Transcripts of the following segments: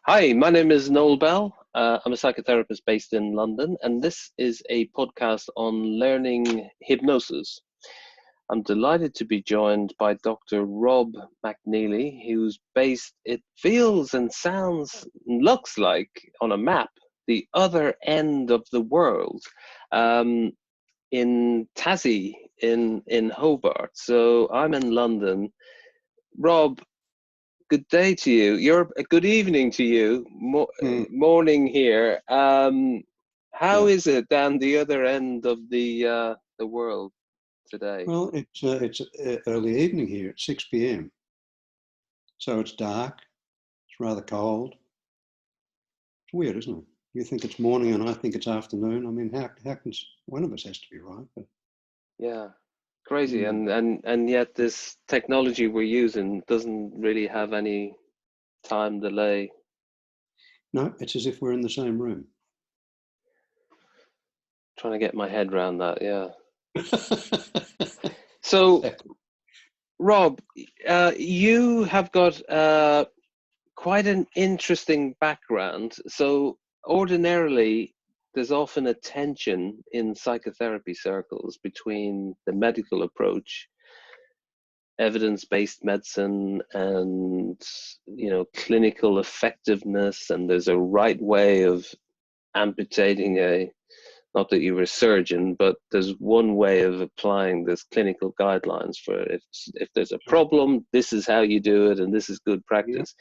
Hi, my name is Noel Bell. I'm a psychotherapist based in London, and this is a podcast on learning hypnosis. I'm delighted to be joined by Dr. Rob McNeilly, who's based, it feels and sounds and looks like on a map, the other end of the world, in Tassie, in Hobart. So I'm in London. Rob, good day to you. Good evening to you. Morning here. How is it down the other end of the world today? Well, it's early evening here at 6 p.m. So it's dark. It's rather cold. It's weird, isn't it? You think it's morning and I think it's afternoon. I mean, how can one of us has to be right? But yeah, crazy. And yet this technology we're using doesn't really have any time delay. No, it's as if we're in the same room. Trying to get my head around that, yeah. So, Rob, you have got quite an interesting background. So ordinarily, there's often a tension in psychotherapy circles between the medical approach, evidence-based medicine, and clinical effectiveness. And there's a right way of amputating not that you were a surgeon, but there's one way of applying this clinical guidelines for if there's a problem, this is how you do it, and this is good practice.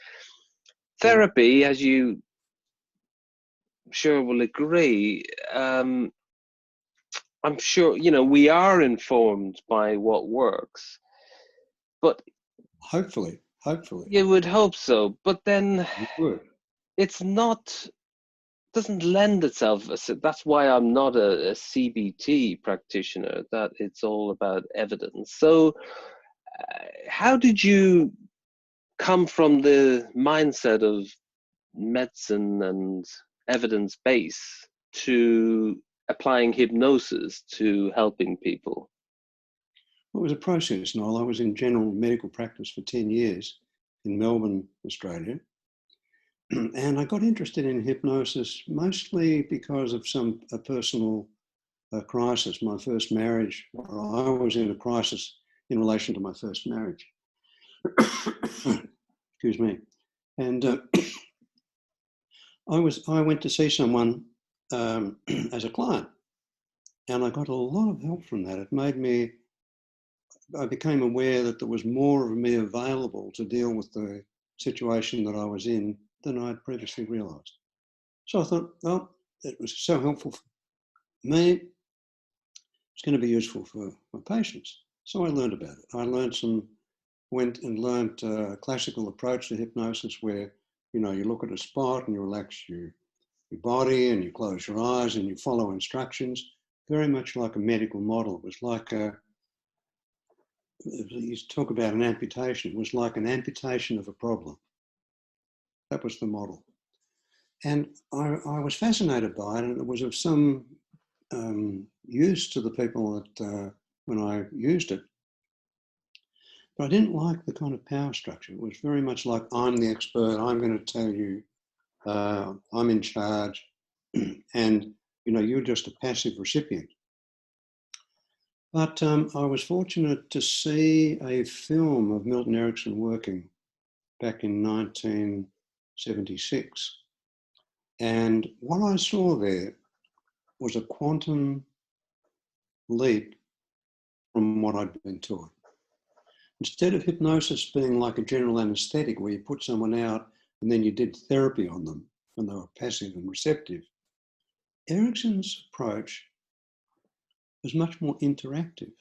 Therapy, as you sure will agree, I'm sure, we are informed by what works, but hopefully. You would hope so, but then it's not, doesn't lend itself. That's why I'm not a CBT practitioner, that it's all about evidence. So how did you come from the mindset of medicine and evidence base to applying hypnosis to helping people? Well, it was a process, Noel. I was in general medical practice for 10 years in Melbourne, Australia. And I got interested in hypnosis mostly because of a personal crisis, my first marriage. I was in a crisis in relation to my first marriage. Excuse me. And I went to see someone as a client, and I got a lot of help from that. I became aware that there was more of me available to deal with the situation that I was in than I'd previously realised. So I thought, well, it was so helpful for me, it's going to be useful for my patients. So I learned about it. Went and learned a classical approach to hypnosis where, you look at a spot and you relax your body and you close your eyes and you follow instructions, very much like a medical model. It was like you talk about an amputation. It was like an amputation of a problem. That was the model. And I was fascinated by it, and it was of some use to the people that when I used it. But I didn't like the kind of power structure. It was very much like, I'm the expert, I'm going to tell you, I'm in charge, and you're just a passive recipient. But I was fortunate to see a film of Milton Erickson working back in 1976. And what I saw there was a quantum leap from what I'd been taught. Instead of hypnosis being like a general anaesthetic where you put someone out and then you did therapy on them when they were passive and receptive, Erickson's approach was much more interactive,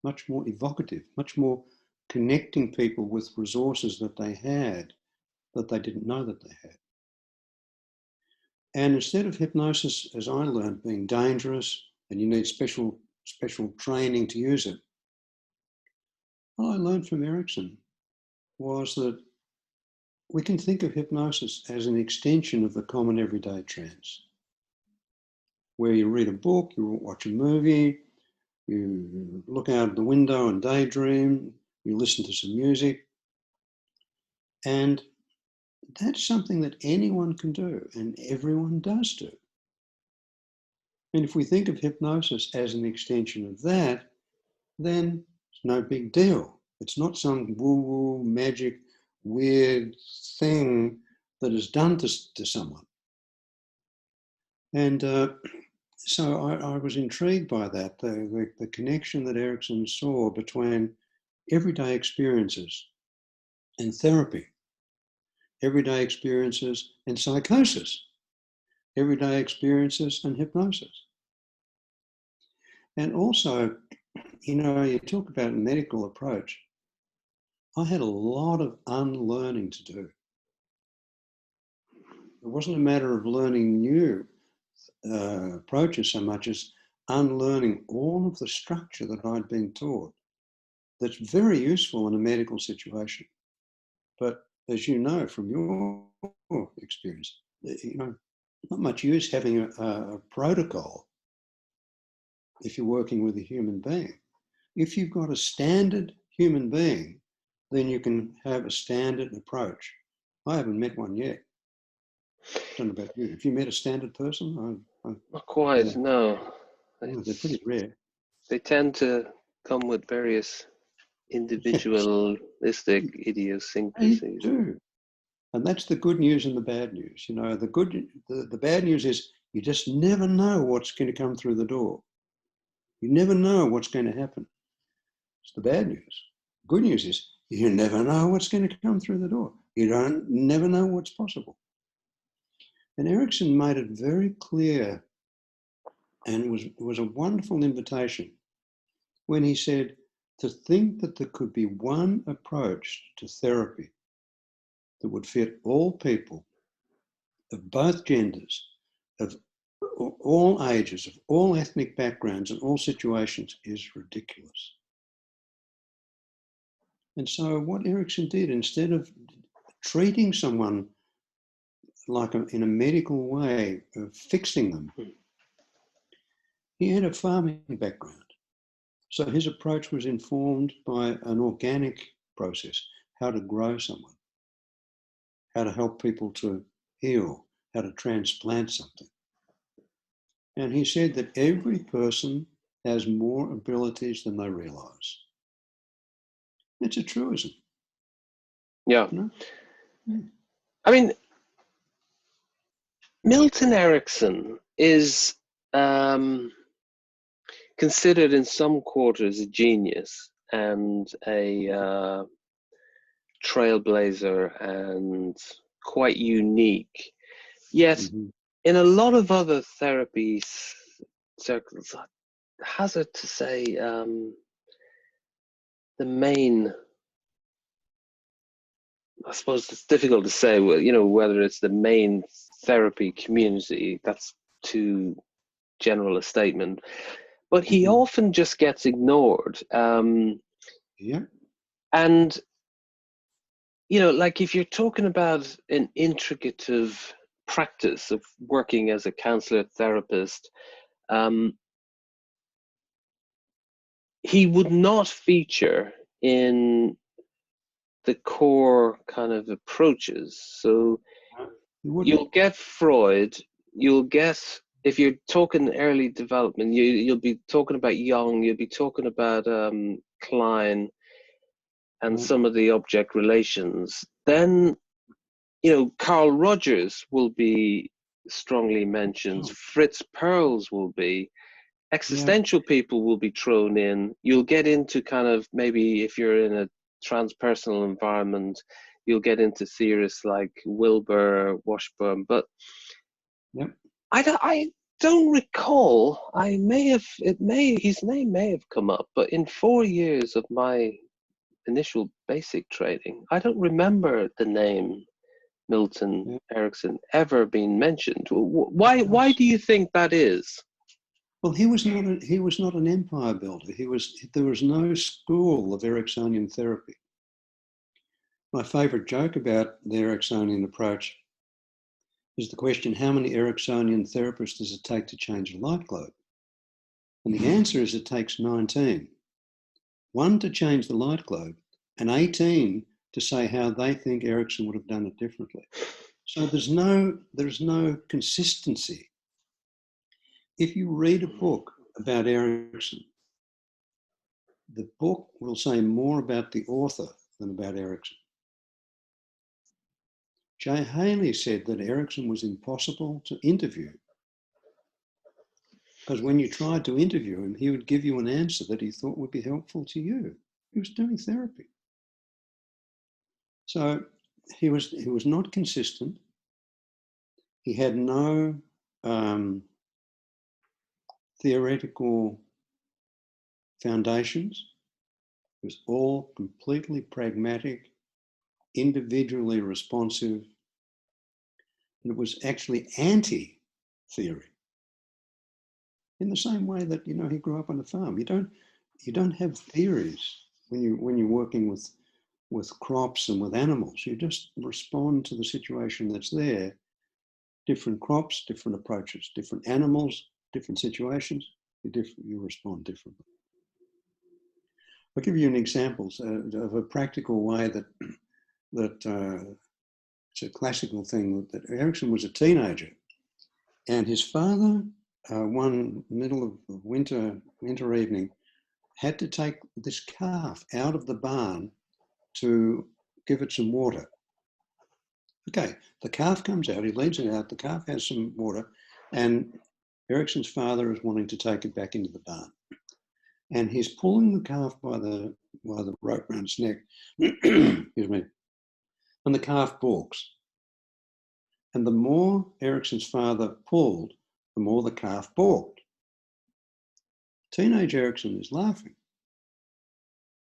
much more evocative, much more connecting people with resources that they had that they didn't know that they had. And instead of hypnosis, as I learned, being dangerous and you need special training to use it, what I learned from Erickson was that we can think of hypnosis as an extension of the common everyday trance, where you read a book, you watch a movie, you look out the window and daydream, you listen to some music, and that's something that anyone can do and everyone does do. And if we think of hypnosis as an extension of that, then it's no big deal. It's not some woo-woo, magic, weird thing that is done to someone. And so I was intrigued by that, the connection that Erickson saw between everyday experiences and therapy, everyday experiences and psychosis, everyday experiences and hypnosis. And also, you know, you talk about a medical approach. I had a lot of unlearning to do. It wasn't a matter of learning new approaches so much as unlearning all of the structure that I'd been taught. That's very useful in a medical situation. But as you know from your experience, you know, not much use having a protocol if you're working with a human being. If you've got a standard human being, then you can have a standard approach. I haven't met one yet. I don't know about you. Have you met a standard person? Not quite, no. They're pretty rare. They tend to come with various individualistic idiosyncrasies. They do. And that's the good news and the bad news. You know, the bad news is you just never know what's going to come through the door. You never know what's going to happen. It's the bad news. Good news is you never know what's going to come through the door. You never know what's possible. And Erickson made it very clear, and it was a wonderful invitation when he said to think that there could be one approach to therapy that would fit all people of both genders, of all ages, of all ethnic backgrounds and all situations is ridiculous. And so what Erickson did, instead of treating someone like in a medical way of fixing them, he had a farming background. So his approach was informed by an organic process, how to grow someone, how to help people to heal, how to transplant something. And he said that every person has more abilities than they realize. It's a truism. Yeah. You know? I mean, Milton Erickson is considered in some quarters a genius and a trailblazer and quite unique. Yet, in a lot of other therapy circles, I hazard to say the main, I suppose it's difficult to say, you know, whether it's the main therapy community. That's too general a statement. But he often just gets ignored. Yeah. And, you know, like if you're talking about an intricative practice of working as a counselor therapist, he would not feature in the core kind of approaches. So you'll get Freud, you'll get, if you're talking early development, you'll be talking about Jung, you'll be talking about Klein and some of the object relations. Then, you know, Carl Rogers will be strongly mentioned, Fritz Perls will be, existential people will be thrown in. You'll get into kind of, maybe if you're in a transpersonal environment, you'll get into theorists like Wilbur, Washburn, but I don't recall. His name may have come up, but in 4 years of my initial basic training, I don't remember the name Milton Erickson ever being mentioned. Why do you think that is? Well, he was not an empire builder. There was no school of Ericksonian therapy. My favorite joke about the Ericksonian approach is the question, how many Ericksonian therapists does it take to change a light globe? And the answer is it takes 19. 1 to change the light globe and 18 to say how they think Erickson would have done it differently. So there's no consistency. If you read a book about Erickson, the book will say more about the author than about Erickson. Jay Haley said that Erickson was impossible to interview because when you tried to interview him, he would give you an answer that he thought would be helpful to you. He was doing therapy. So he was not consistent. He had no theoretical foundations. It was all completely pragmatic, individually responsive, and it was actually anti-theory. In the same way that, you know, he grew up on a farm. You don't have theories when you're working with crops and with animals. You just respond to the situation that's there. Different crops, different approaches, different animals, different situations. You respond differently. I'll give you an example of a practical way that it's a classical thing. That Erickson was a teenager, and his father, one middle of winter evening, had to take this calf out of the barn to give it some water. Okay, the calf comes out, he leads it out, the calf has some water, and Erickson's father is wanting to take it back into the barn. And he's pulling the calf by the rope around its neck, excuse me, and the calf balks. And the more Erickson's father pulled, the more the calf balked. Teenage Erickson is laughing.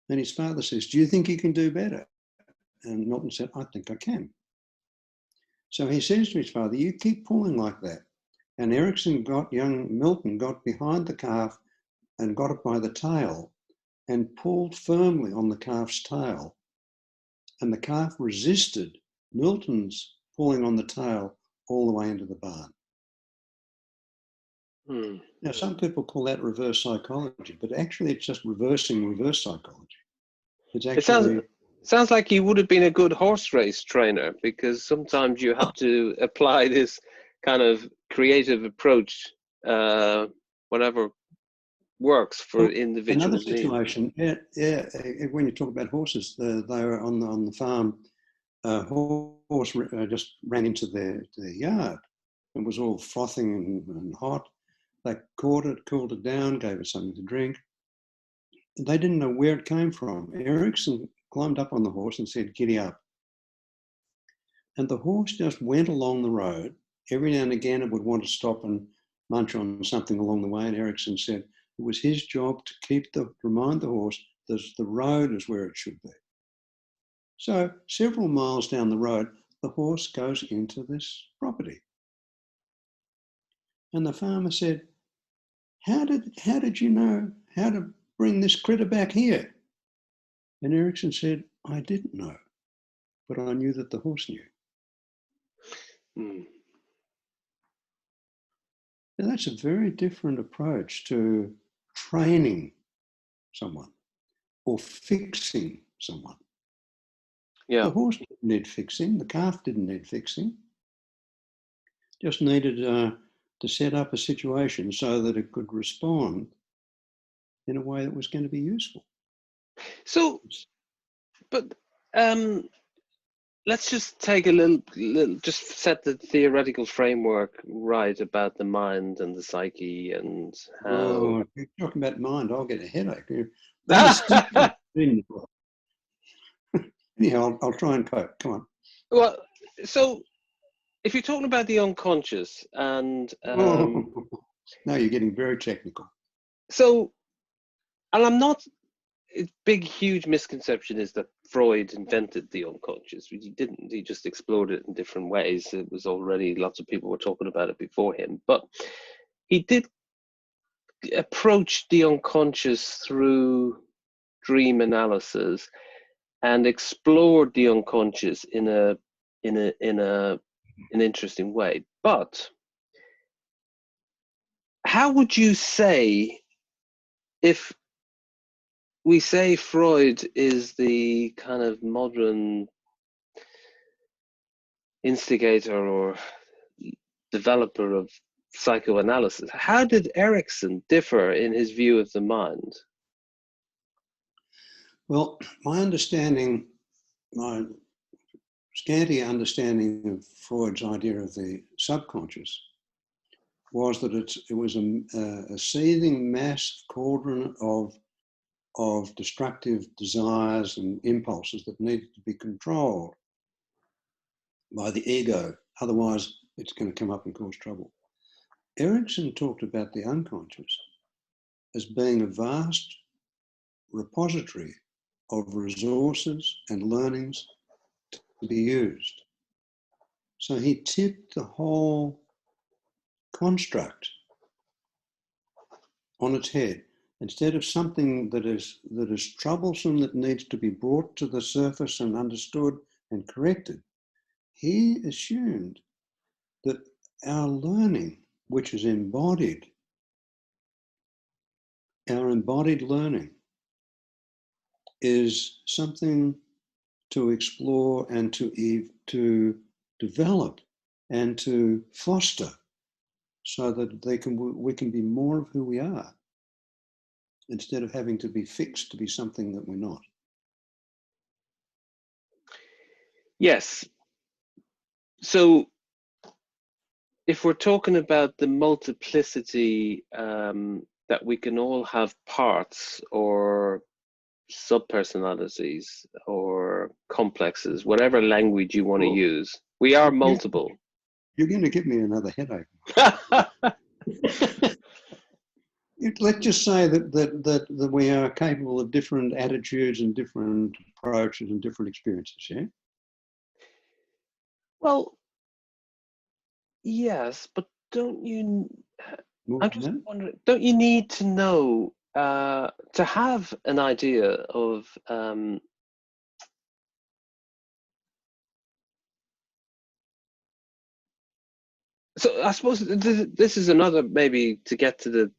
And his father says, "Do you think you can do better?" And Milton said, "I think I can." So he says to his father, "You keep pulling like that." And young Milton got behind the calf and got it by the tail and pulled firmly on the calf's tail. And the calf resisted Milton's pulling on the tail all the way into the barn. Now, some people call that reverse psychology, but actually it's just reversing reverse psychology. It's actually... It sounds like you would have been a good horse race trainer, because sometimes you have to apply this kind of creative approach, whatever works for individual Another situation, yeah, when you talk about horses, they were on the farm, a horse just ran into their yard. It was all frothing and hot. They caught it, cooled it down, gave it something to drink. They didn't know where it came from. Erickson climbed up on the horse and said, "Giddy up." And the horse just went along the road. Every now and again it would want to stop and munch on something along the way. And Erickson said it was his job to remind the horse that the road is where it should be. So several miles down the road, the horse goes into this property. And the farmer said, how did you know how to bring this critter back here?" And Erickson said, "I didn't know, but I knew that the horse knew." Now, that's a very different approach to training someone or fixing someone. Yeah. The horse didn't need fixing, the calf didn't need fixing. Just needed to set up a situation so that it could respond in a way that was going to be useful. So, but let's just take a little, just set the theoretical framework right about the mind and the psyche and how... Oh, if you're talking about mind, I'll get a headache. Anyhow, I'll try and cope. Come on. Well, so if you're talking about the unconscious and... No, you're getting very technical. So, and I'm not... A big, huge misconception is that Freud invented the unconscious. He didn't. He just explored it in different ways. It was already, lots of people were talking about it before him. But he did approach the unconscious through dream analysis and explored the unconscious in an interesting way. But how would you say, if we say Freud is the kind of modern instigator or developer of psychoanalysis. How did Erickson differ in his view of the mind? Well, my scanty understanding of Freud's idea of the subconscious was that it was a seething mass cauldron of destructive desires and impulses that needed to be controlled by the ego. Otherwise, it's going to come up and cause trouble. Erickson talked about the unconscious as being a vast repository of resources and learnings to be used. So he tipped the whole construct on its head. Instead of something that is troublesome, that needs to be brought to the surface and understood and corrected, he assumed that our learning, which is embodied, our embodied learning, is something to explore and to develop and to foster, so that we can be more of who we are, instead of having to be fixed to be something that we're not. Yes. So if we're talking about the multiplicity, that we can all have parts or subpersonalities or complexes, whatever language you want to use, we are multiple. You're going to give me another headache. Let's just say that we are capable of different attitudes and different approaches and different experiences, yeah? Well, yes, but don't you, I'm just wondering, don't you need to know, to have an idea of, so I suppose this is another, maybe to get to the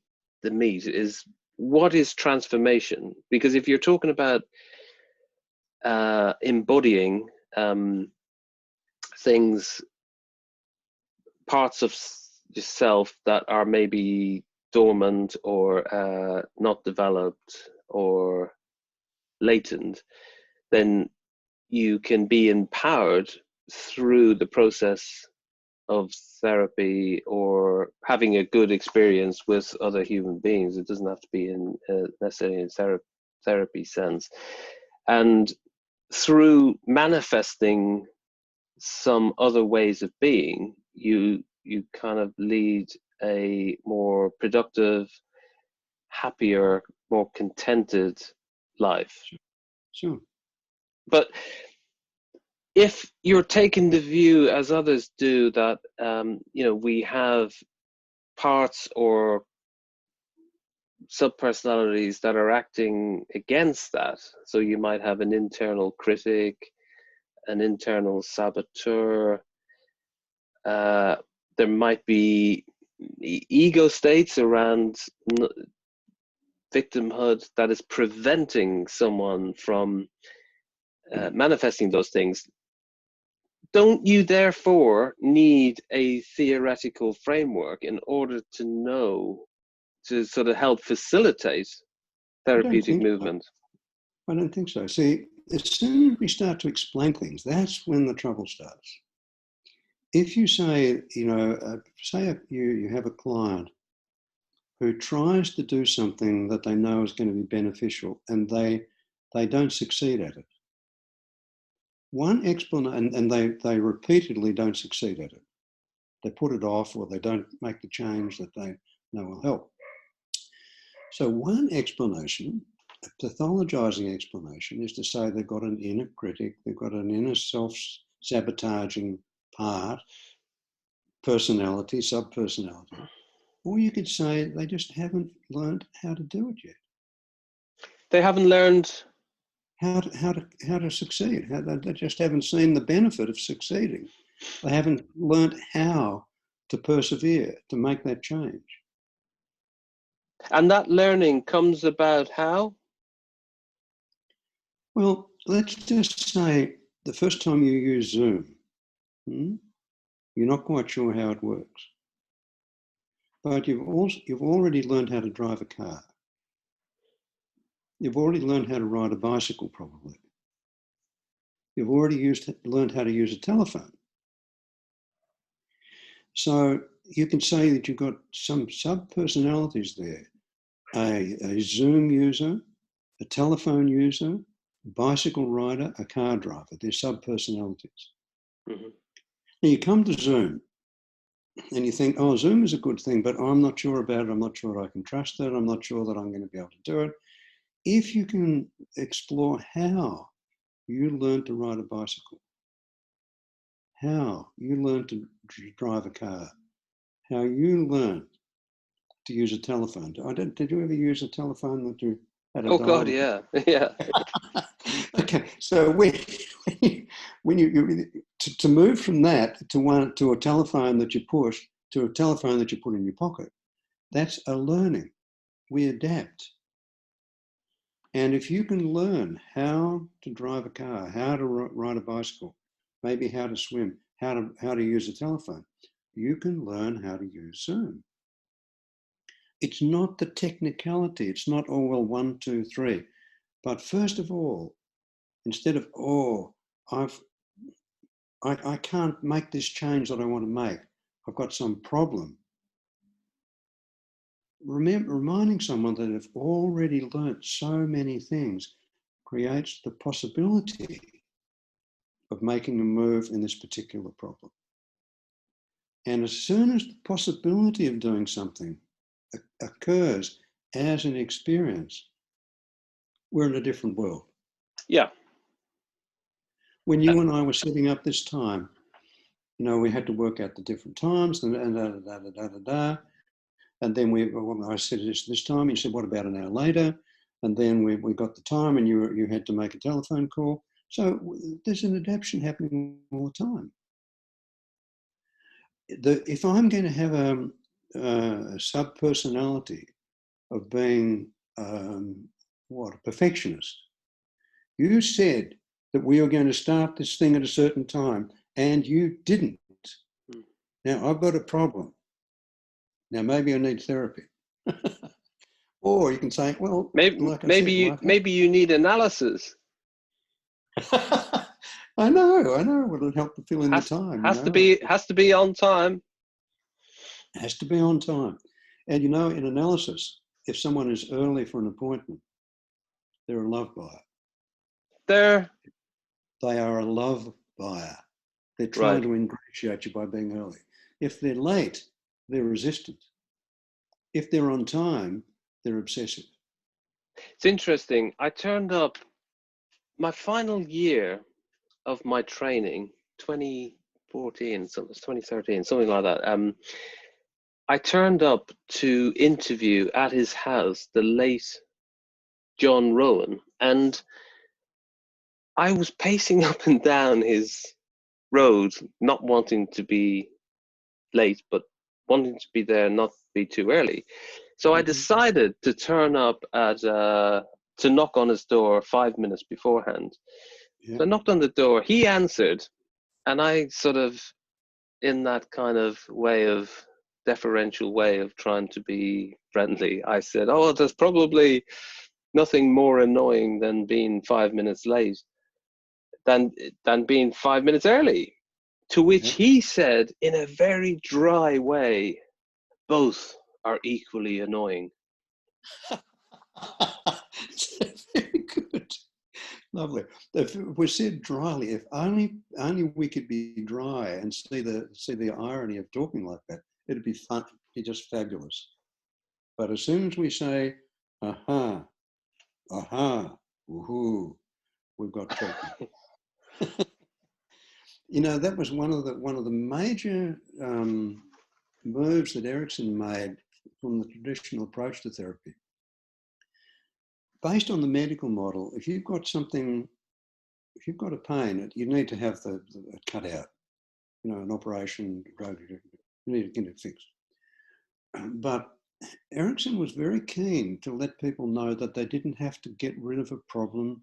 meat, is what is transformation? Because if you're talking about embodying things, parts of yourself that are maybe dormant or not developed or latent, then you can be empowered through the process of therapy or having a good experience with other human beings. It doesn't have to be in necessarily in therapy sense. And through manifesting some other ways of being, you kind of lead a more productive, happier, more contented life. Sure. But if you're taking the view, as others do, that we have parts or subpersonalities that are acting against that, so you might have an internal critic, an internal saboteur, there might be ego states around victimhood that is preventing someone from manifesting those things. Don't you therefore need a theoretical framework in order to know, to sort of help facilitate therapeutic movement? I don't think so. See, as soon as we start to explain things, that's when the trouble starts. If you say, say you have a client who tries to do something that they know is going to be beneficial and they don't succeed at it. One explanation, and they repeatedly don't succeed at it. They put it off, or they don't make the change that they know will help. So one explanation, a pathologizing explanation, is to say they've got an inner critic, they've got an inner self-sabotaging part, personality, subpersonality. Or you could say they just haven't learned how to do it yet. They haven't learned how to succeed. They just haven't seen the benefit of succeeding. They haven't learned how to persevere, to make that change. And that learning comes about how? Well, let's just say the first time you use Zoom, you're not quite sure how it works, but you've already learned how to drive a car. You've already learned how to ride a bicycle, probably. You've already learned how to use a telephone. So you can say that you've got some sub-personalities there. A Zoom user, a telephone user, a bicycle rider, a car driver. They're sub-personalities. Mm-hmm. Now you come to Zoom and you think, oh, Zoom is a good thing, but I'm not sure about it. I'm not sure I can trust it. I'm not sure that I'm going to be able to do it. If you can explore how you learn to ride a bicycle, how you learn to drive a car, how you learn to use a telephone. Did you ever use a telephone that you had a Oh dial? God, yeah, yeah. Okay, so to move from that to a telephone that you push to a telephone that you put in your pocket, that's a learning. We adapt. And if you can learn how to drive a car, how to ride a bicycle, maybe how to swim, how to use a telephone, you can learn how to use Zoom. It's not the technicality. It's not, oh, well, 1, 2, 3. But first of all, instead of, oh, I can't make this change that I want to make, I've got some problem. Reminding someone that they've already learnt so many things creates the possibility of making a move in this particular problem. And as soon as the possibility of doing something occurs as an experience, we're in a different world. Yeah. When you and I were setting up this time, we had to work out the different times and And then I said this time, you said, what about an hour later? And then we got the time and you had to make a telephone call. So there's an adaptation happening all the time. If I'm going to have a sub-personality of being, a perfectionist, you said that we were going to start this thing at a certain time and you didn't. Now I've got a problem. Now maybe I need therapy. Or you can say, well, maybe you need analysis. I know. It'll help to fill in the time. Has to be on time. It has to be on time. And in analysis, if someone is early for an appointment, they're a love buyer. They are a love buyer. They're trying to ingratiate you by being early. If they're late, they're resistant. If they're on time, they're obsessive. It's interesting. I turned up my final year of my training, 2014, so it was 2013, something like that. I turned up to interview at his house the late John Rowan, and I was pacing up and down his road, not wanting to be late, but wanting to be there, not be too early. So I decided to turn up to knock on his door 5 minutes beforehand. Yeah. So I knocked on the door, he answered, and I sort of, in that kind of deferential way of trying to be friendly, I said, oh, there's probably nothing more annoying than being 5 minutes late than being 5 minutes early. To which he said, in a very dry way, both are equally annoying. Very good. Lovely. If it was said dryly, if only we could be dry and see the irony of talking like that, it'd be fun, it'd be just fabulous. But as soon as we say, aha, woohoo, we've got treatment. That was one of the major moves that Erickson made from the traditional approach to therapy. Based on the medical model, if you've got a pain, you need to have the cut out, an operation, you need to get it fixed. But Erickson was very keen to let people know that they didn't have to get rid of a problem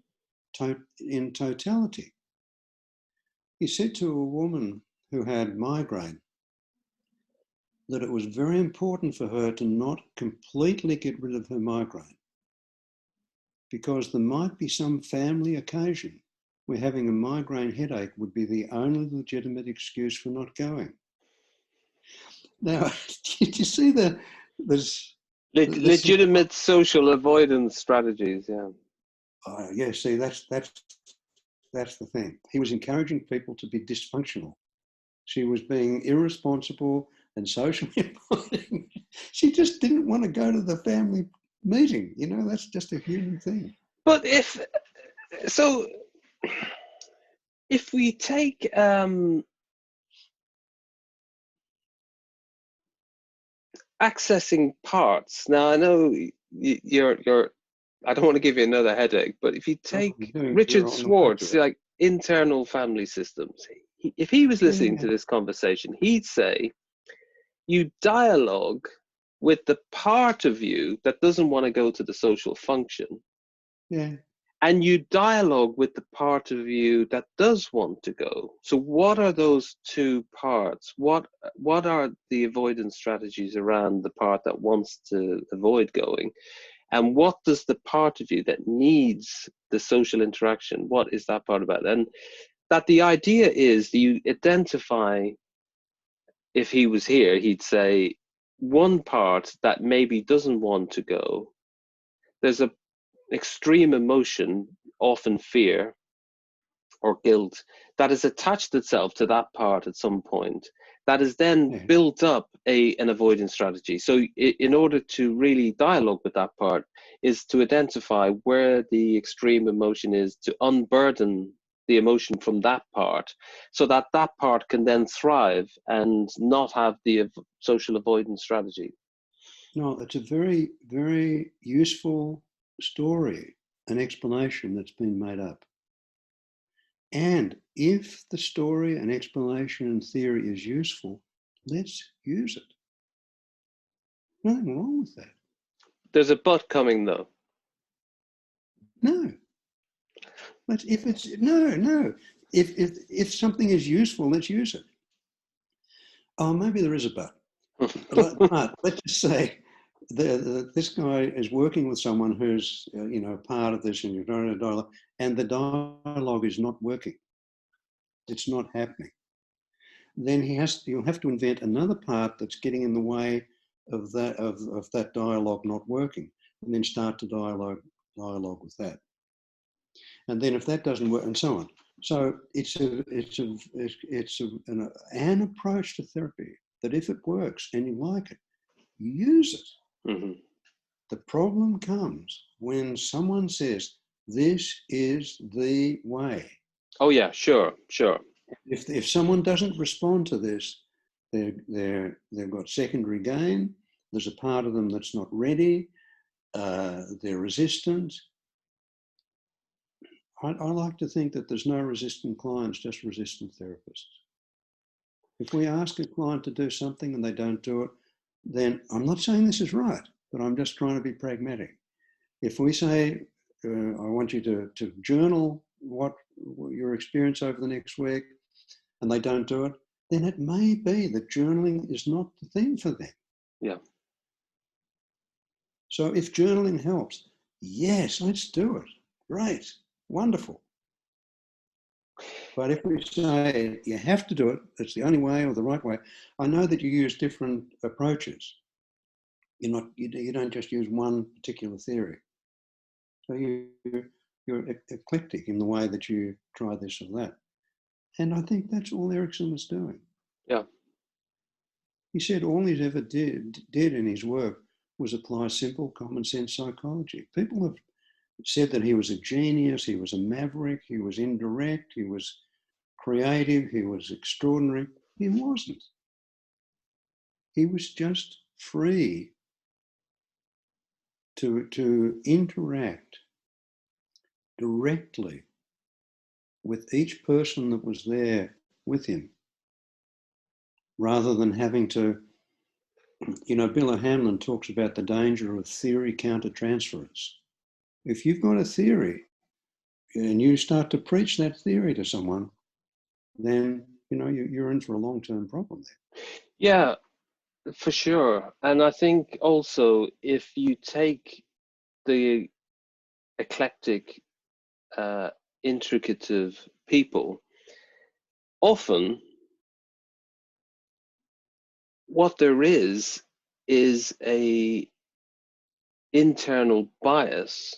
in totality. He said to a woman who had migraine that it was very important for her to not completely get rid of her migraine, because there might be some family occasion where having a migraine headache would be the only legitimate excuse for not going. Now, did you see there's legitimate social avoidance strategies? Yeah. Yeah. See, that's the thing. He was encouraging people to be dysfunctional. She was being irresponsible and socially avoiding. She just didn't want to go to the family meeting. You know, that's just a human thing. But if we take accessing parts. Now, I know you're I don't want to give you another headache, but if you take Richard Schwartz, like internal family systems, if he was listening to this conversation, he'd say, you dialogue with the part of you that doesn't want to go to the social function. Yeah. And you dialogue with the part of you that does want to go. So what are those two parts? What are the avoidance strategies around the part that wants to avoid going? And what does the part of you that needs the social interaction, what is that part about? And that the idea is you identify, if he was here, he'd say, one part that maybe doesn't want to go, there's a extreme emotion, often fear or guilt, that has attached itself to that part at some point, that has then built up an avoidance strategy. So in order to really dialogue with that part is to identify where the extreme emotion is, to unburden the emotion from that part, so that that part can then thrive and not have the social avoidance strategy. No, it's a very, very useful story, an explanation that's been made up. And if the story and explanation and theory is useful, let's use it. Nothing wrong with that. There's a but coming, though. No. But if it's no. If something is useful, let's use it. Oh, maybe there is a but. But let's just say this guy is working with someone who's part of this, and you're trying to dialogue, and the dialogue is not working. It's not happening. Then you'll have to invent another part that's getting in the way of that dialogue not working, and then start to dialogue with that. And then if that doesn't work, and so on. So it's an approach to therapy that if it works and you like it, use it. Mm-hmm. The problem comes when someone says, this is the way. Oh yeah, sure. If someone doesn't respond to this, they've got secondary gain. There's a part of them that's not ready. They're resistant. I like to think that there's no resistant clients, just resistant therapists. If we ask a client to do something and they don't do it, then I'm not saying this is right, but I'm just trying to be pragmatic. If we say, I want you to journal what your experience over the next week, and they don't do it, then it may be that journaling is not the thing for them. Yeah. So if journaling helps, yes, let's do it. Great. Wonderful. But if we say you have to do it, it's the only way or the right way, I know that you use different approaches. You don't just use one particular theory. So you're eclectic in the way that you try this or that. And I think that's all Erickson was doing. Yeah. He said all he's ever did in his work was apply simple common sense psychology. People have said that he was a genius, he was a maverick, he was indirect, he was creative, he was extraordinary. He wasn't. He was just free to interact directly with each person that was there with him, rather than having to, Bill O'Hanlon talks about the danger of theory countertransference. If you've got a theory, and you start to preach that theory to someone, then you're in for a long-term problem there. Yeah, for sure. And I think also if you take the eclectic, intricative people, often what there is a internal bias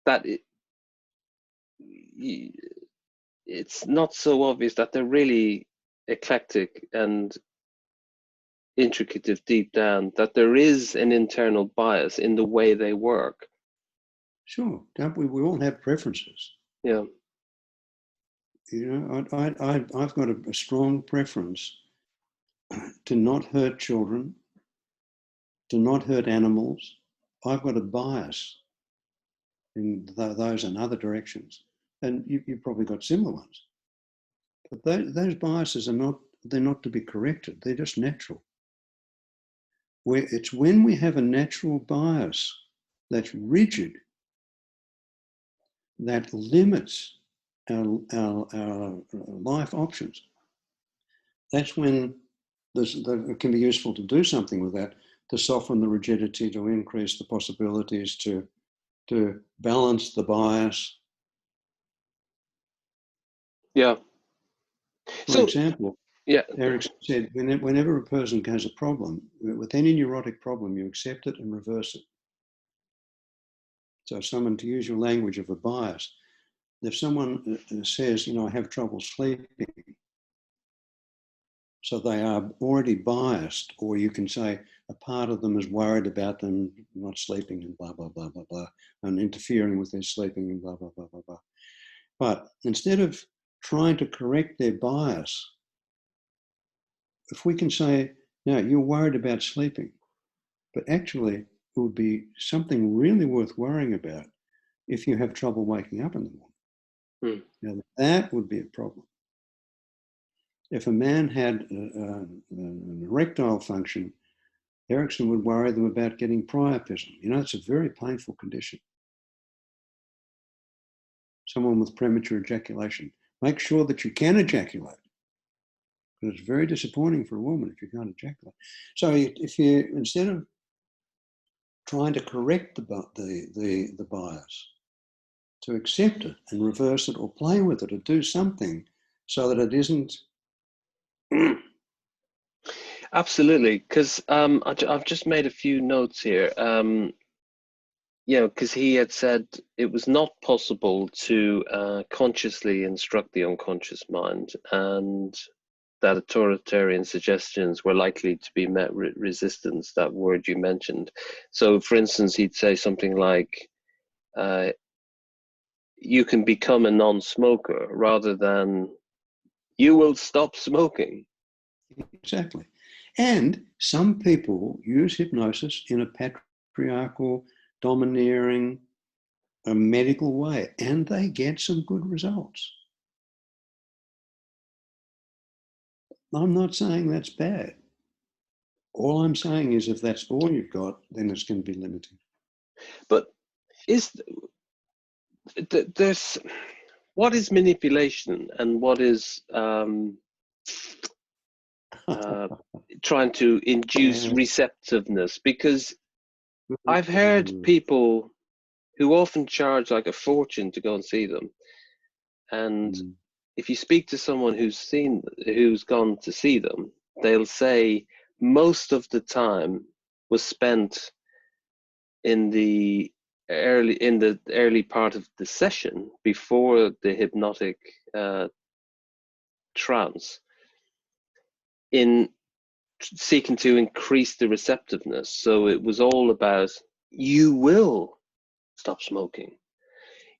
that it's not so obvious that they're really eclectic and intricative deep down, that there is an internal bias in the way they work. Sure, don't we? We all have preferences. Yeah. I've got a strong preference to not hurt children, to not hurt animals. I've got a bias in those and other directions. And you've probably got similar ones. But those biases they're not to be corrected. They're just natural. It's when we have a natural bias that's rigid, that limits our life options. That's when it can be useful to do something with that, to soften the rigidity, to increase the possibilities, to balance the bias. Yeah. For example, yeah, Erickson said, whenever a person has a problem, with any neurotic problem, you accept it and reverse it. So someone, to use your language of a bias, if someone says, I have trouble sleeping, so they are already biased, or you can say a part of them is worried about them not sleeping and blah, blah, blah, blah, blah, and interfering with their sleeping and blah, blah, blah, blah, blah. But instead of trying to correct their bias, if we can say, no, you're worried about sleeping, but actually it would be something really worth worrying about if you have trouble waking up in the morning. Now, that would be a problem. If a man had an erectile function, Erickson would worry them about getting priapism. It's a very painful condition. Someone with premature ejaculation. Make sure that you can ejaculate, because it's very disappointing for a woman if you can't ejaculate. So if you, instead of trying to correct the bias, to accept it and reverse it or play with it or do something so that it isn't. Absolutely, because I've just made a few notes here. Because he had said it was not possible to consciously instruct the unconscious mind, and that authoritarian suggestions were likely to be met with resistance, that word you mentioned. So, for instance, he'd say something like, you can become a non-smoker, rather than you will stop smoking. Exactly. And some people use hypnosis in a patriarchal, domineering, a medical way, and they get some good results. I'm not saying that's bad. All I'm saying is if that's all you've got, then it's going to be limiting. But there's, what is manipulation and what is trying to induce receptiveness? Because I've heard people who often charge like a fortune to go and see them, and if you speak to someone who's gone to see them, they'll say most of the time was spent in the early part of the session before the hypnotic trance, in seeking to increase the receptiveness. So it was all about, you will stop smoking,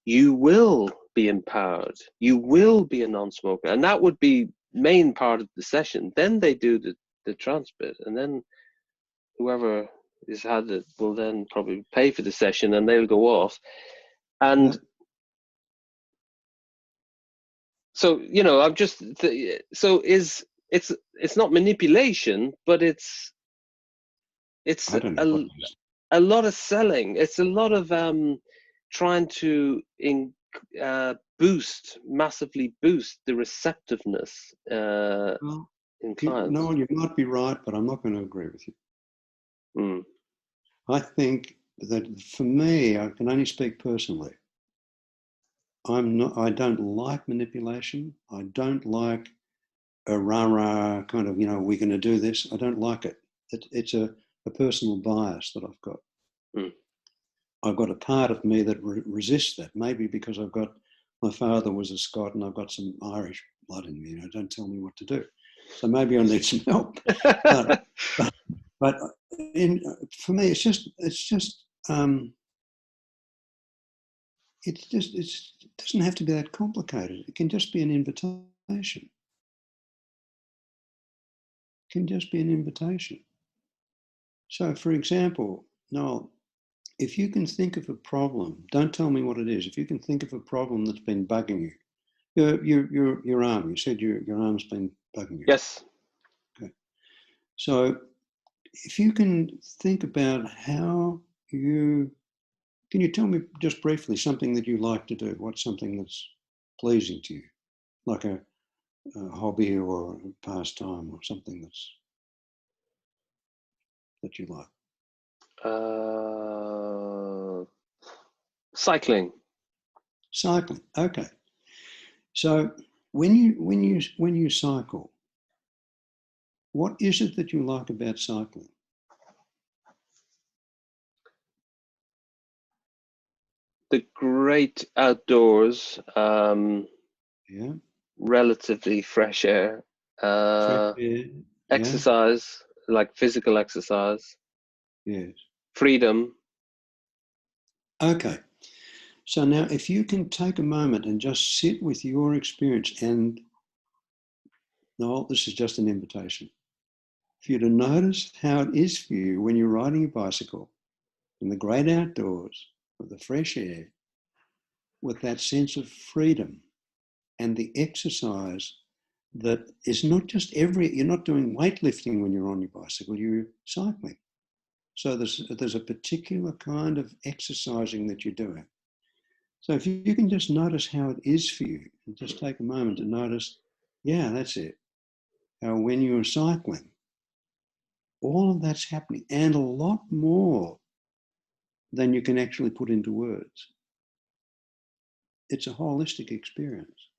you will be empowered, you will be a non-smoker, and that would be main part of the session. Then they do the trance bit, and then whoever has had it will then probably pay for the session, and they'll go off. And so, I'm just so it's not manipulation, but it's a lot of selling. It's a lot of trying to massively boost the receptiveness Well, in clients. Noel, you might be right, but I'm not going to agree with you. Mm. I think that for me, I can only speak personally. I don't like manipulation. I don't like a rah-rah kind of, we're going to do this. I don't like it. It's a personal bias that I've got. Mm. I've got a part of me that resists that, maybe because my father was a Scot and I've got some Irish blood in me. Don't tell me what to do. So maybe I need some help. But for me, it doesn't have to be that complicated. It can just be an invitation. It can just be an invitation. So, for example, Noel, if you can think of a problem, don't tell me what it is. If you can think of a problem that's been bugging you, your arm, you said your arm's been bugging you. Yes. Okay. So, if you can think about can you tell me just briefly something that you like to do? What's something that's pleasing to you, like a hobby or a pastime or something that you like? Cycling. Cycling. Okay. So when you cycle, what is it that you like about cycling? The great outdoors, Yeah. relatively fresh air, Fresh air. Yeah. exercise, like physical exercise, Yes. freedom. Okay. So now if you can take a moment and just sit with your experience, and no, this is just an invitation for you to notice how it is for you when you're riding a bicycle in the great outdoors with the fresh air, with that sense of freedom and the exercise that is not just you're not doing weightlifting when you're on your bicycle, you're cycling. So there's a particular kind of exercising that you're doing. So if you can just notice how it is for you, and just take a moment to notice, yeah, that's it. How when you're cycling, all of that's happening and a lot more than you can actually put into words. It's a holistic experience.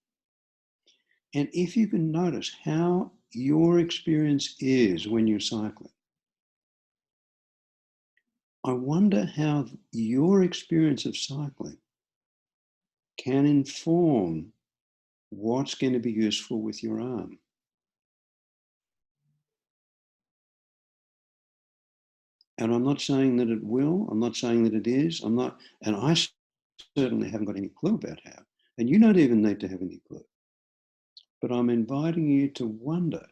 And if you can notice how your experience is when you're cycling, I wonder how your experience of cycling can inform what's going to be useful with your arm. And I'm not saying that it will, I'm not saying that it is, and I certainly haven't got any clue about how. And you don't even need to have any clue. But I'm inviting you to wonder,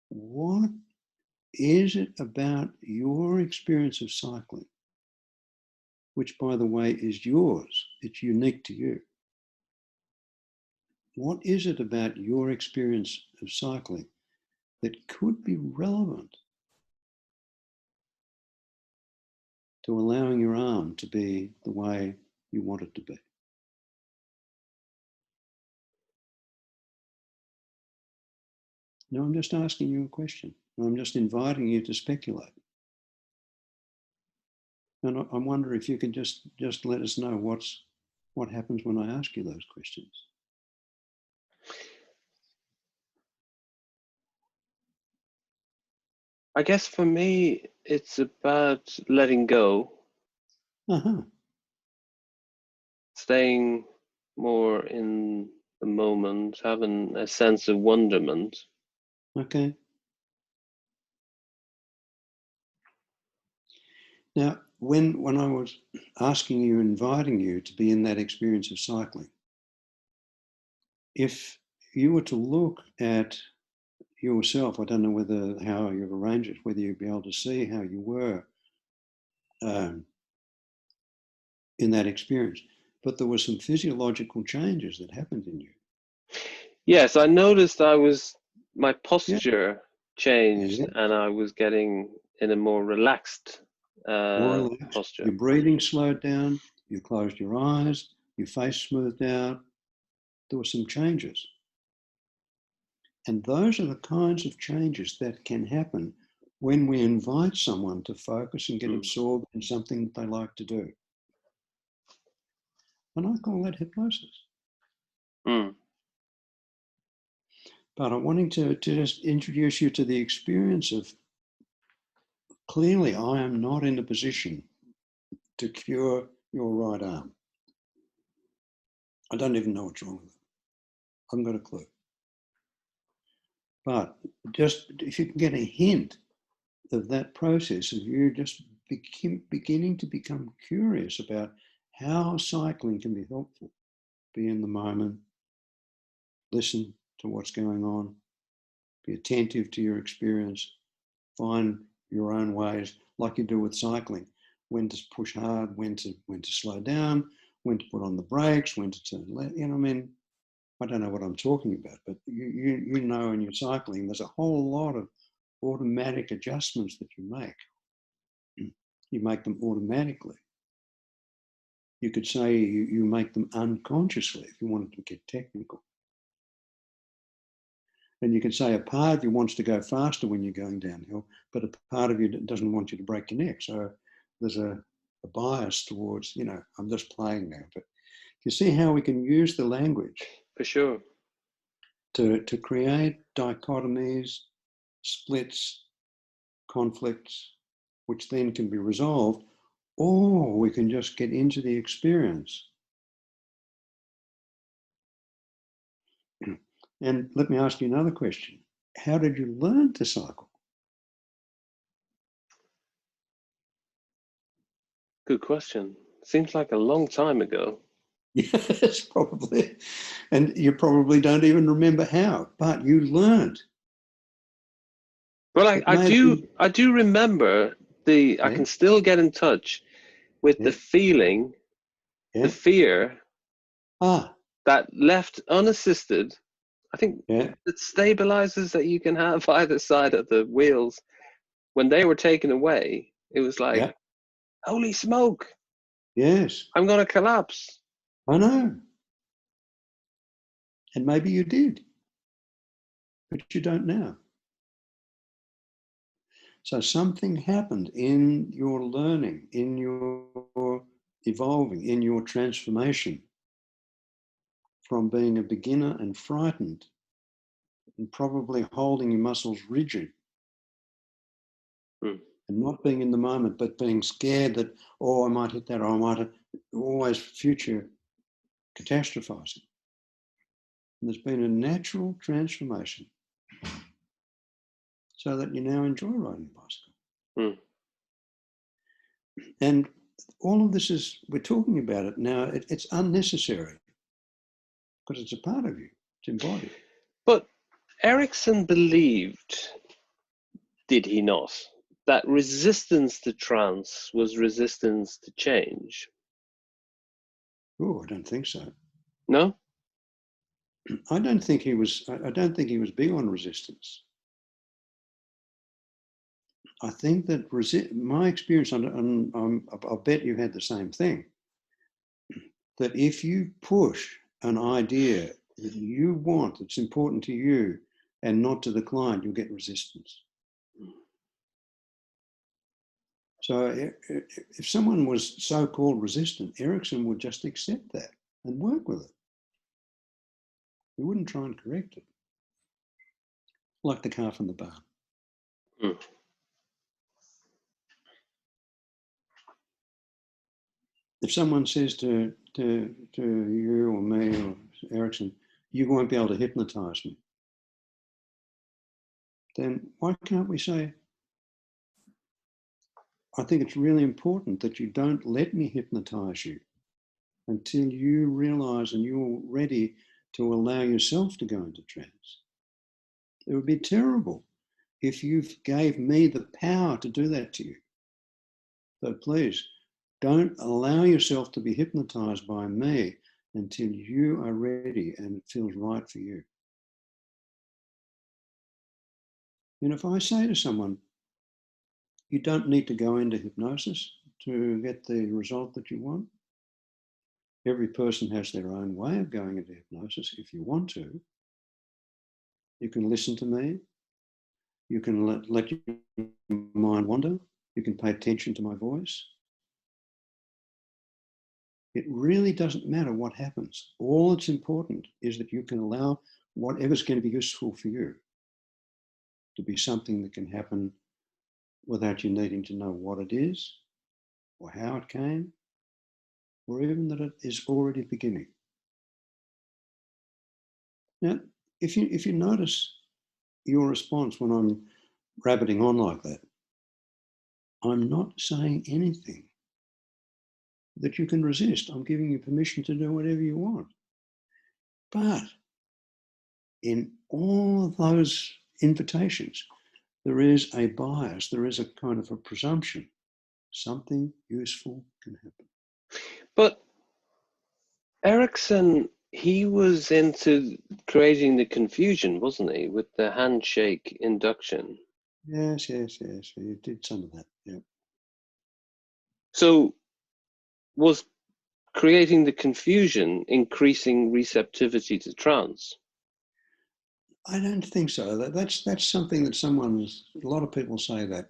what is it about your experience of cycling, which, by the way, is yours, it's unique to you. What is it about your experience of cycling that could be relevant to allowing your arm to be the way you want it to be? No, I'm just asking you a question. I'm just inviting you to speculate. And I wonder if you could just let us know what happens when I ask you those questions. I guess for me, it's about letting go, staying more in the moment, having a sense of wonderment. Okay. Now, when I was asking you, inviting you to be in that experience of cycling, if you were to look at yourself, I don't know how you've arranged it, whether you'd be able to see how you were in that experience, but there were some physiological changes that happened in you. Yes, I noticed my posture Yeah. changed, Yeah. and I was getting in a more relaxed More relaxed. posture. Your breathing slowed down. You closed your eyes. your face smoothed out, there were some changes. And those are the kinds of changes that can happen when we invite someone to focus and get absorbed in something that they like to do. And I call that hypnosis. Mm. But I'm wanting to just introduce you to the experience of, clearly I am not in a position to cure your right arm. I don't even know what's wrong with it. I haven't got a clue. But just if you can get a hint of that process of you just beginning to become curious about how cycling can be helpful. Be in the moment, listen to what's going on, be attentive to your experience, find your own ways, like you do with cycling, when to push hard, when to slow down, when to put on the brakes, when to turn left. You know, I mean, I don't know what I'm talking about, but you know, in your cycling, there's a whole lot of automatic adjustments that you make. You make them automatically. You could say you make them unconsciously if you wanted to get technical. And you could say a part of you wants to go faster when you're going downhill, but a part of you doesn't want you to break your neck. So there's a bias towards, you know, I'm just playing now, but you see how we can use the language For sure. to create dichotomies, splits, conflicts, which then can be resolved, or we can just get into the experience. And let me ask you another question. How did you learn to cycle? Good question. Seems like a long time ago. Yes, probably. And you probably don't even remember how, but you learned. Well, I do remember I Yeah, can still get in touch with yeah, the feeling, the yeah. fear Ah, that left unassisted. I think yeah, the stabilizers that you can have either side of the wheels, when they were taken away, it was like, yeah, holy smoke, yes. I'm going to collapse. I know. And maybe you did, but you don't now. So something happened in your learning, in your evolving, in your transformation from being a beginner and frightened and probably holding your muscles rigid Mm. and not being in the moment, but being scared that, oh, I might hit that, or I might always future catastrophizing. And there's been a natural transformation so that you now enjoy riding a bicycle. Mm. And all of this is, we're talking about it now, it's unnecessary because it's a part of you, it's embodied. But Erickson believed, did he not, that resistance to trance was resistance to change? Oh, I don't think so. No? I don't think he was big on resistance. I think that my experience, I'll bet you had the same thing, that if you push an idea that you want, that's important to you, and not to the client, you'll get resistance. So if someone was so-called resistant, Erickson would just accept that and work with it. He wouldn't try and correct it. Like the calf in the barn. Mm. If someone says to you or me or Erickson, you won't be able to hypnotize me, then why can't we say, I think it's really important that you don't let me hypnotize you until you realize and you're ready to allow yourself to go into trance. It would be terrible if you gave me the power to do that to you. So please, don't allow yourself to be hypnotized by me until you are ready and it feels right for you. And if I say to someone, you don't need to go into hypnosis to get the result that you want, Every person has their own way of going into hypnosis. If you want to, you can listen to me. You can let your mind wander. You can pay attention to my voice. It really doesn't matter what happens. All that's important is that you can allow whatever's going to be useful for you to be something that can happen without you needing to know what it is or how it came, or even that it is already beginning. Now, if you notice your response when I'm rabbiting on like that, I'm not saying anything that you can resist. I'm giving you permission to do whatever you want. But in all of those invitations, there is a bias, there is a kind of a presumption. Something useful can happen. But Erickson, he was into creating the confusion, wasn't he, with the handshake induction? Yes. He did some of that, yeah. So was creating the confusion increasing receptivity to trance? I don't think so. That's something that a lot of people say that.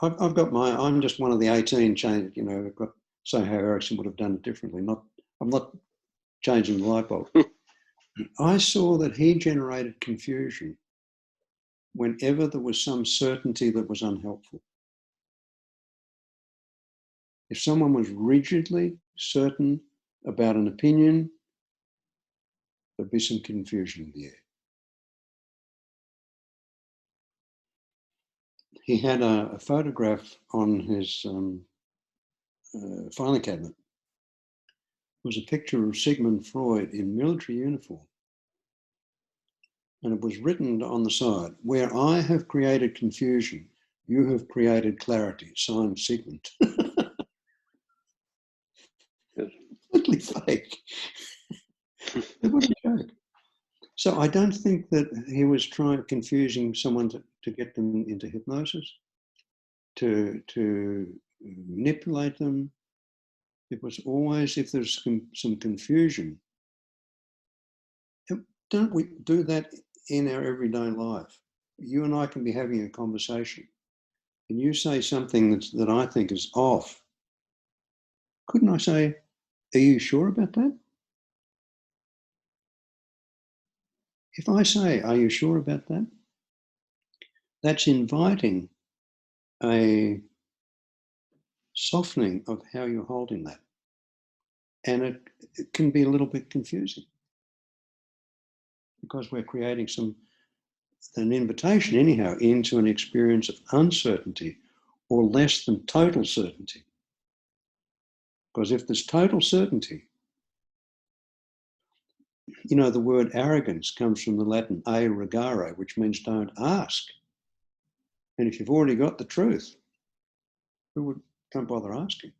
I've got I'm just one of the 18 change, I've got say how Erickson would have done it differently. I'm not changing the light bulb. I saw that he generated confusion whenever there was some certainty that was unhelpful. If someone was rigidly certain about an opinion, there'd be some confusion in the air. He had a photograph on his filing cabinet. It was a picture of Sigmund Freud in military uniform. And it was written on the side, "Where I have created confusion, you have created clarity." Signed, Sigmund. Completely fake. What a joke. So I don't think that he was confusing someone to get them into hypnosis, to manipulate them. It was always, if there's some confusion, don't we do that in our everyday life? You and I can be having a conversation and you say something that I think is off. Couldn't I say, "Are you sure about that?" If I say, "Are you sure about that?" that's inviting a softening of how you're holding that. And it can be a little bit confusing because we're creating an invitation anyhow into an experience of uncertainty or less than total certainty. Because if there's total certainty, the word arrogance comes from the Latin a regare, which means don't ask. And if you've already got the truth, can't bother asking.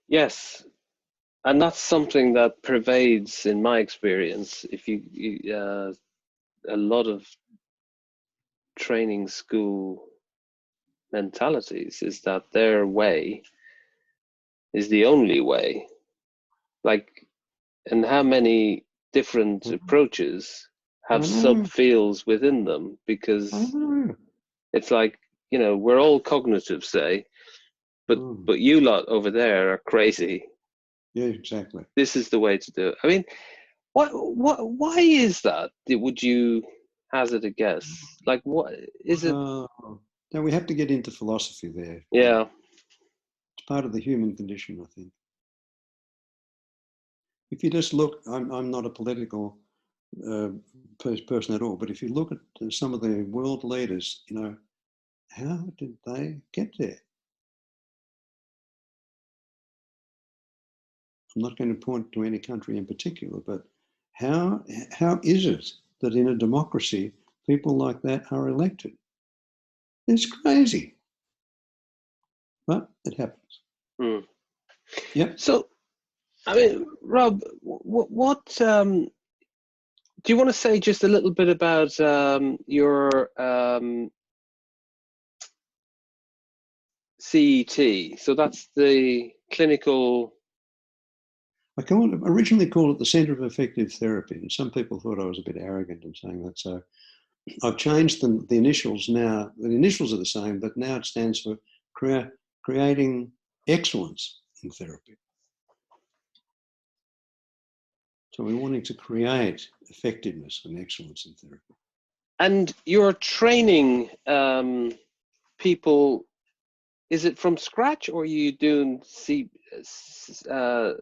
Yes. And that's something that pervades, in my experience, a lot of training school mentalities is that their way is the only way. Like, and how many different approaches have subfields within them, because it's like, we're all cognitive, say, but you lot over there are crazy. Yeah, exactly. This is the way to do it. I mean, why is that? Would you hazard a guess? Like, what is it? Now we have to get into philosophy there. Yeah. It's part of the human condition, I think. If you just look, I'm not a political person at all, but if you look at some of the world leaders, how did they get there? I'm not going to point to any country in particular, but how is it that in a democracy people like that are elected? It's crazy, but it happens. Yep. So, I mean, Rob, what do you want to say just a little bit about your CET? So that's the clinical originally called it the Centre of Effective Therapy, and some people thought I was a bit arrogant in saying that. So I've changed the initials now. The initials are the same, but now it stands for creating excellence in therapy. So we're wanting to create effectiveness and excellence in therapy. And you're training people, is it from scratch, or are you doing CPD?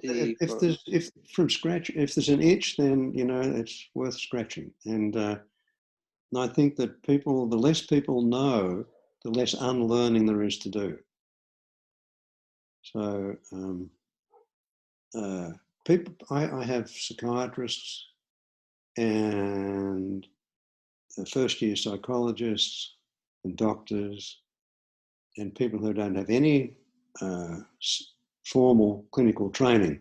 If from scratch, if there's an itch, then it's worth scratching. And I think that the less people know, the less unlearning there is to do. So I have psychiatrists and first-year psychologists and doctors and people who don't have any formal clinical training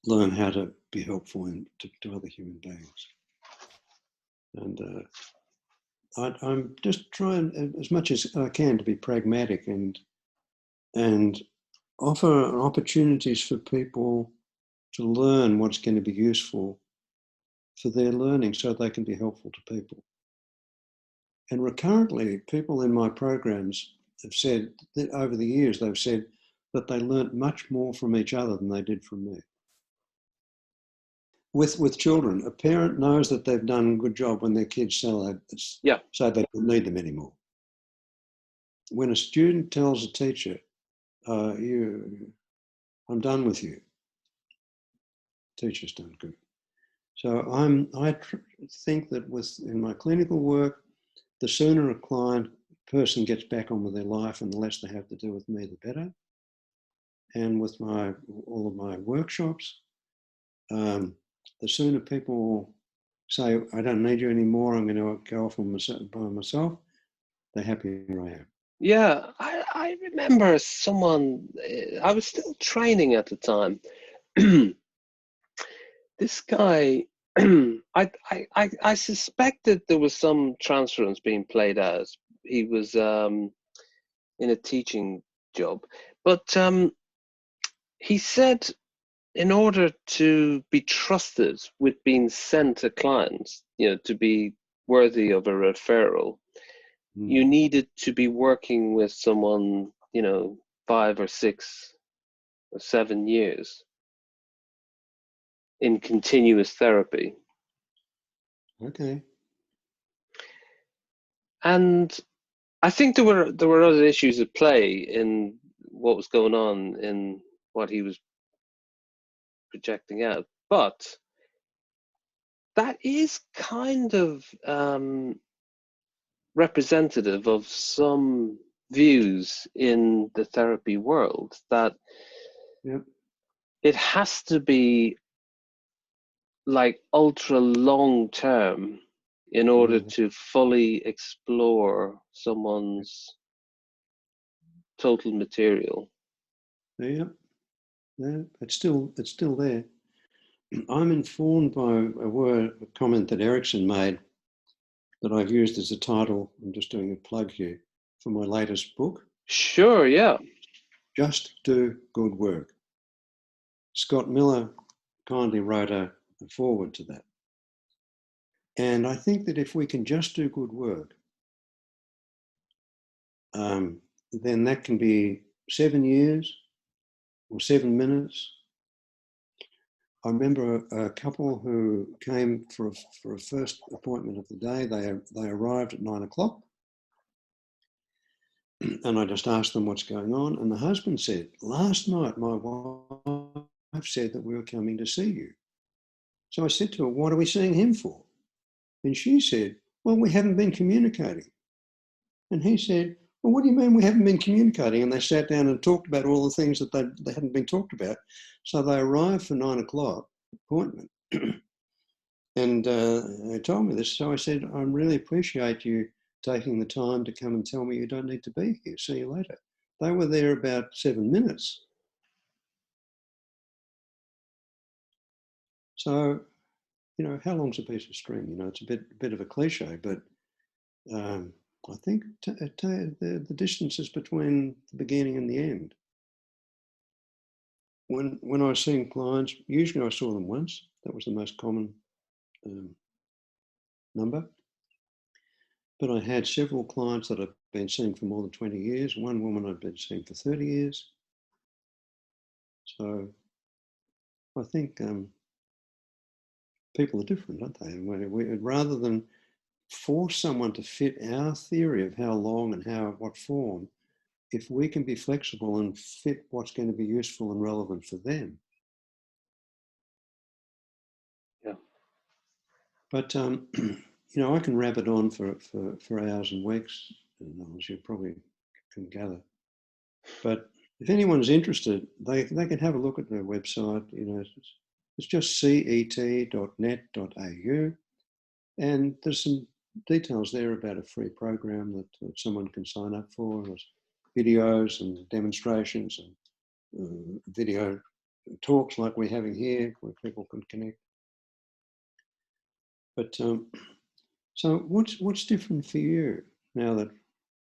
learn how to be helpful to other human beings. And I'm just trying as much as I can to be pragmatic and offer opportunities for people to learn what's going to be useful for their learning so they can be helpful to people. And recurrently, people in my programs have said that over the years, they've said that they learnt much more from each other than they did from me. With children, a parent knows that they've done a good job when their kids so they don't need them anymore. When a student tells a teacher, I'm done with you, teacher's done good. So I think that in my clinical work, the sooner a person gets back on with their life and the less they have to do with me, the better. And with all of my workshops, the sooner people say, I don't need you anymore, I'm going to go off by myself, the happier I am. Yeah, I remember someone, I was still training at the time. This guy, I suspected there was some transference being played out. He was in a teaching job, but he said in order to be trusted with being sent to clients, to be worthy of a referral, you needed to be working with someone, 5 or 6 or 7 years in continuous therapy. Okay. And I think there were other issues at play in what was going on in what he was projecting out, but that is kind of representative of some views in the therapy world, that it has to be like ultra long term in order to fully explore someone's total material. Yeah, it's still there. I'm informed by a comment that Erickson made that I've used as a title. I'm just doing a plug here for my latest book. Sure, yeah. Just Do Good Work. Scott Miller kindly wrote a foreword to that. And I think that if we can just do good work, then that can be 7 years or 7 minutes. I remember a couple who came for a first appointment of the day. They arrived at 9 o'clock. And I just asked them what's going on. And the husband said, last night my wife said that we were coming to see you. So I said to her, what are we seeing him for? And she said, well, we haven't been communicating. And he said, well, what do you mean we haven't been communicating? And they sat down and talked about all the things that they hadn't been talked about. So they arrived for 9 o'clock appointment. And they told me this. So I said, I really appreciate you taking the time to come and tell me you don't need to be here. See you later. They were there about 7 minutes. So, how long's a piece of string? It's a bit of a cliche, but I think the distance is between the beginning and the end. when I was seeing clients, usually I saw them once. That was the most common number. But I had several clients that I've been seeing for more than 20 years. One woman I've been seeing for 30 years. So I think people are different, aren't they? Rather than force someone to fit our theory of how long and what form, if we can be flexible and fit what's going to be useful and relevant for them. Yeah. But you know, I can rabbit on for hours and weeks, as you probably can gather. But if anyone's interested, they can have a look at their website. You know, it's just cet.net.au, and there's some details there about a free program that someone can sign up for. There's videos and demonstrations and video talks like we're having here, where people can connect. But so what's different for you now that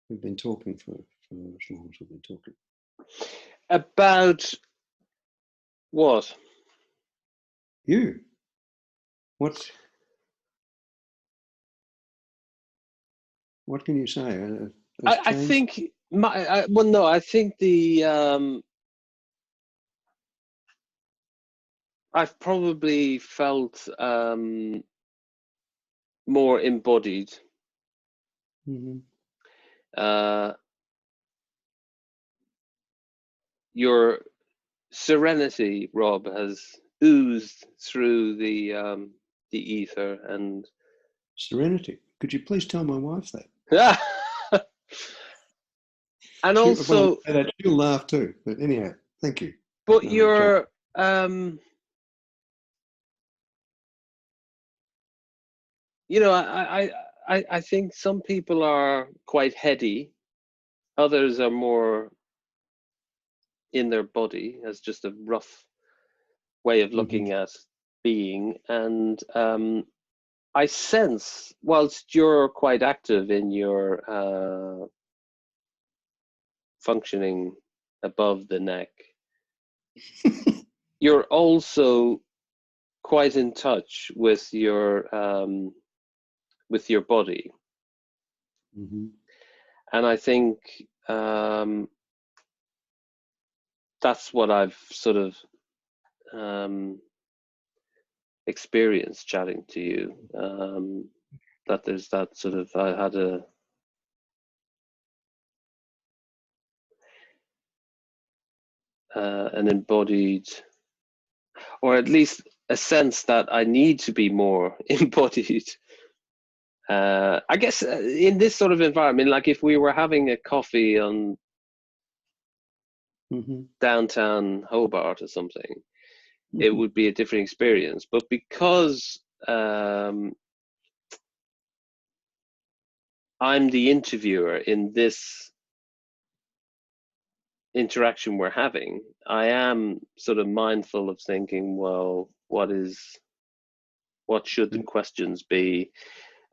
we've been talking for as long as we've been talking? About what? You. What can you say? I think well, no, I think I've probably felt more embodied. Mm-hmm. Your serenity, Rob, has oozed through the ether, and Serenity. Could you please tell my wife that? And also, she'll laugh too. But anyhow, thank you. But you're you know, I think some people are quite heady, others are more in their body, as just a rough way of looking at being. And I sense, whilst you're quite active in your functioning above the neck, you're also quite in touch with your body. Mm-hmm. And I think that's what I've sort of experienced chatting to you. That there's that sort of, I had an embodied, or at least a sense that I need to be more embodied. I guess in this sort of environment, like if we were having a coffee on downtown Hobart or something, it would be a different experience. But because I'm the interviewer in this interaction we're having, I am sort of mindful of thinking, well, what should the questions be,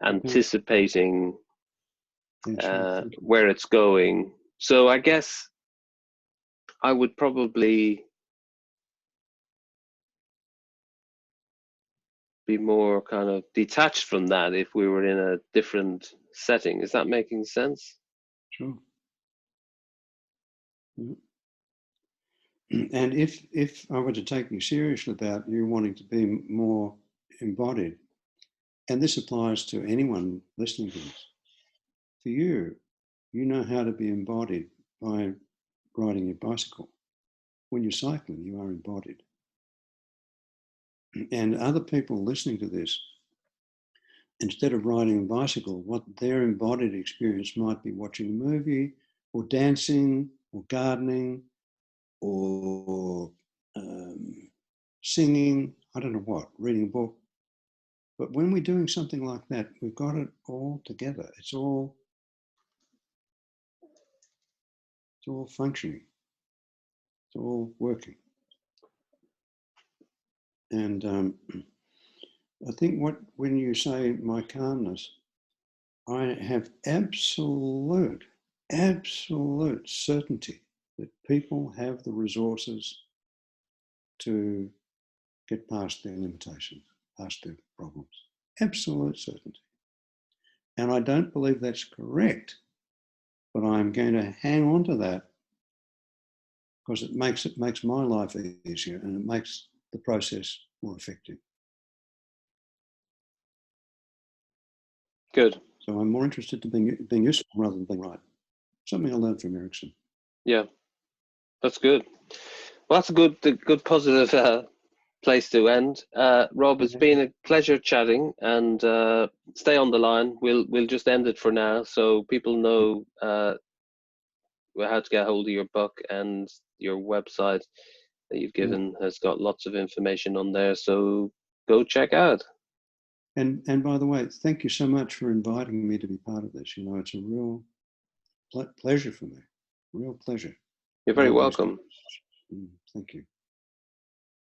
anticipating where it's going. So I guess I would probably be more kind of detached from that if we were in a different setting. Is that making sense? Sure. And if I were to take you seriously about you wanting to be more embodied, and this applies to anyone listening to this, for you, you know how to be embodied by riding your bicycle. When you're cycling, you are embodied. And other people listening to this, instead of riding a bicycle, what their embodied experience might be watching a movie or dancing or gardening or singing, I don't know what, reading a book. But when we're doing something like that, we've got it all together. It's all functioning. It's all working. And I think when you say my calmness, I have absolute certainty that people have the resources to get past their limitations, past their problems. Absolute certainty. And I don't believe that's correct, but I'm going to hang on to that because it makes my life easier and it makes the process more effective. Good. So I'm more interested in being useful rather than being right. Something I learned from Erickson. Yeah, that's good. Well, that's a good positive place to end. Rob, it's been a pleasure chatting, and stay on the line. We'll just end it for now, so people know how to get hold of your book, and your website that you've given has got lots of information on there. So go check out. And by the way, thank you so much for inviting me to be part of this. You know, it's a real pleasure for me. Real pleasure. You're very welcome. Thank you.